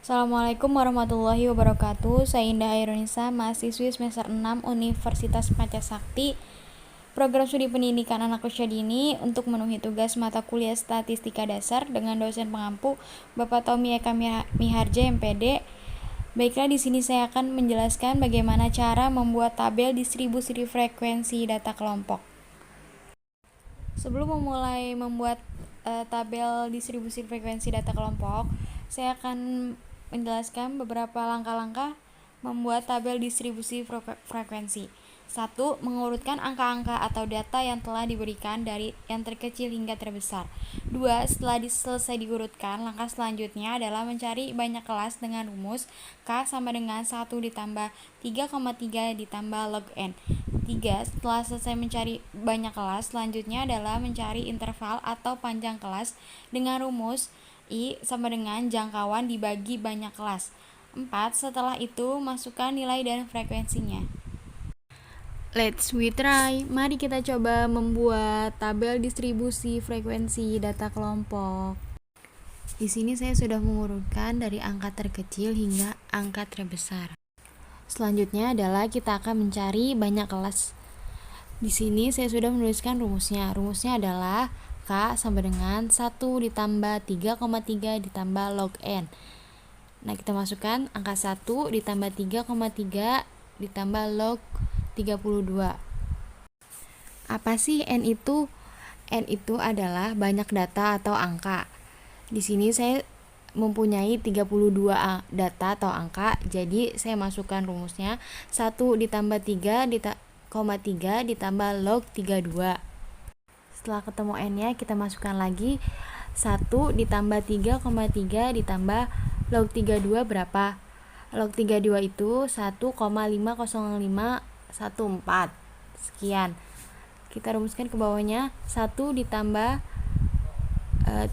Assalamualaikum warahmatullahi wabarakatuh. Saya Indah Airunisa, mahasiswi semester 6 Universitas Pancasakti, program studi pendidikan anak usia dini, untuk memenuhi tugas mata kuliah statistika dasar dengan dosen pengampu Bapak Tommy Eka Miharja MPD. Baiklah, di sini saya akan menjelaskan bagaimana cara membuat tabel distribusi frekuensi data kelompok. Sebelum memulai membuat tabel distribusi frekuensi data kelompok, saya akan menjelaskan beberapa langkah-langkah membuat tabel distribusi frekuensi. 1. Mengurutkan angka-angka atau data yang telah diberikan dari yang terkecil hingga terbesar. 2. Setelah selesai diurutkan, langkah selanjutnya adalah mencari banyak kelas dengan rumus K sama dengan 1 ditambah 3,3 ditambah log N. 3. Setelah selesai mencari banyak kelas, selanjutnya adalah mencari interval atau panjang kelas dengan rumus I sama dengan jangkauan dibagi banyak kelas. 4. Setelah itu, masukkan nilai dan frekuensinya. Let's we try. Mari kita coba membuat tabel distribusi frekuensi data kelompok. Di sini saya sudah mengurutkan dari angka terkecil hingga angka terbesar. Selanjutnya adalah kita akan mencari banyak kelas. Di sini saya sudah menuliskan rumusnya. Rumusnya adalah K sama dengan 1 ditambah 3,3 ditambah log N. Nah, kita masukkan angka 1 ditambah 3,3 ditambah log 32. Apa sih N itu? N itu adalah banyak data atau angka. Di sini saya mempunyai 32 data atau angka, jadi saya masukkan rumusnya 1 ditambah 3,3 ditambah log 32. Setelah ketemu N-nya, kita masukkan lagi 1 ditambah 3,3 ditambah log 32 berapa? Log 32 itu 1,50514. Sekian. Kita rumuskan ke bawahnya 1 ditambah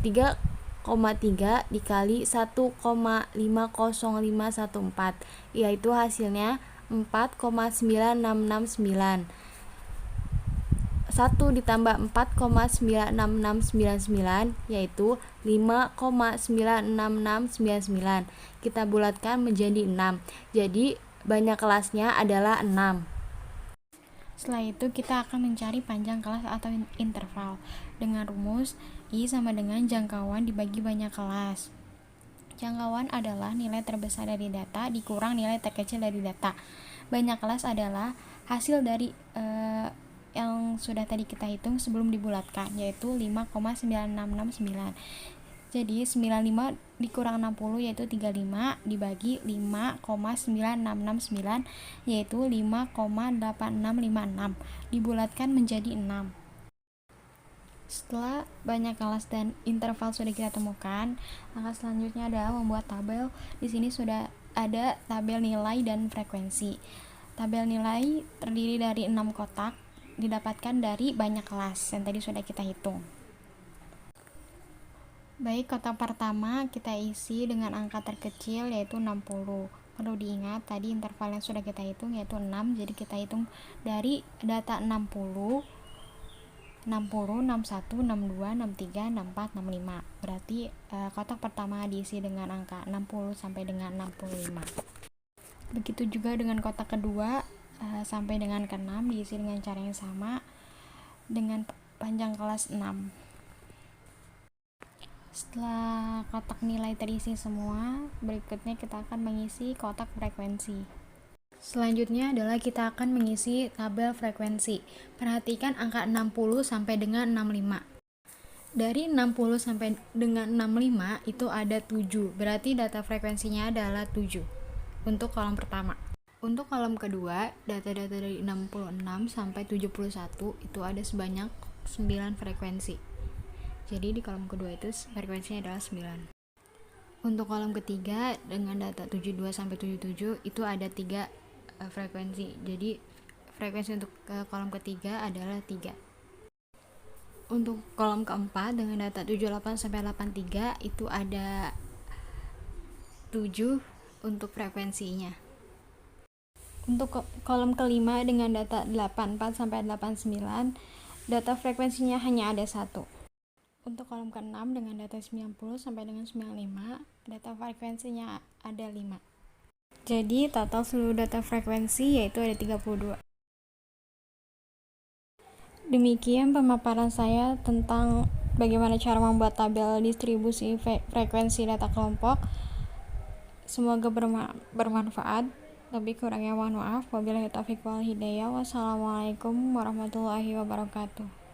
3,3 dikali 1,50514, yaitu hasilnya 4,96699. 1 ditambah 4,96699 yaitu 5,96699. Kita bulatkan menjadi 6. Jadi banyak kelasnya adalah 6. Setelah itu kita akan mencari panjang kelas atau interval dengan rumus I sama dengan jangkauan dibagi banyak kelas. Jangkauan adalah nilai terbesar dari data dikurang nilai terkecil dari data. Banyak kelas adalah hasil dari yang sudah tadi kita hitung sebelum dibulatkan, yaitu 5,9669. Jadi 95 dikurang 60 yaitu 35 dibagi 5,9669 yaitu 5,8656 dibulatkan menjadi 6. Setelah banyak kelas dan interval sudah kita temukan, langkah selanjutnya adalah membuat tabel. Di sini sudah ada tabel nilai dan frekuensi. Tabel nilai terdiri dari 6 kotak, didapatkan dari banyak kelas yang tadi sudah kita hitung. Baik, kotak pertama kita isi dengan angka terkecil yaitu 60. Perlu diingat tadi interval yang sudah kita hitung yaitu 6, jadi kita hitung dari data 60, 61, 62, 63, 64, 65. Berarti kotak pertama diisi dengan angka 60 sampai dengan 65. Begitu juga dengan kotak kedua sampai dengan ke-6 diisi dengan cara yang sama dengan panjang kelas 6. Setelah kotak nilai terisi semua, berikutnya kita akan mengisi kotak frekuensi. Selanjutnya adalah kita akan mengisi tabel frekuensi. Perhatikan angka 60 sampai dengan 65. Dari 60 sampai dengan 65 itu ada 7, berarti data frekuensinya adalah 7 untuk kolom pertama. Untuk kolom kedua, data-data dari 66 sampai 71 itu ada sebanyak 9 frekuensi. Jadi di kolom kedua itu frekuensinya adalah 9. Untuk kolom ketiga dengan data 72 sampai 77 itu ada 3 frekuensi. Jadi frekuensi untuk kolom ketiga adalah 3. Untuk kolom keempat dengan data 78 sampai 83 itu ada 7 untuk frekuensinya. Untuk kolom kelima dengan data 84 sampai 89 data frekuensinya hanya ada 1. Untuk kolom ke-6 dengan data 90 sampai dengan 95 data frekuensinya ada 5. Jadi total seluruh data frekuensi yaitu ada 32. Demikian pemaparan saya tentang bagaimana cara membuat tabel distribusi frekuensi data kelompok. Semoga bermanfaat. Lebih kurangnya mohon maaf. Wabillahi taufiq wal hidayah. Wassalamualaikum warahmatullahi wabarakatuh.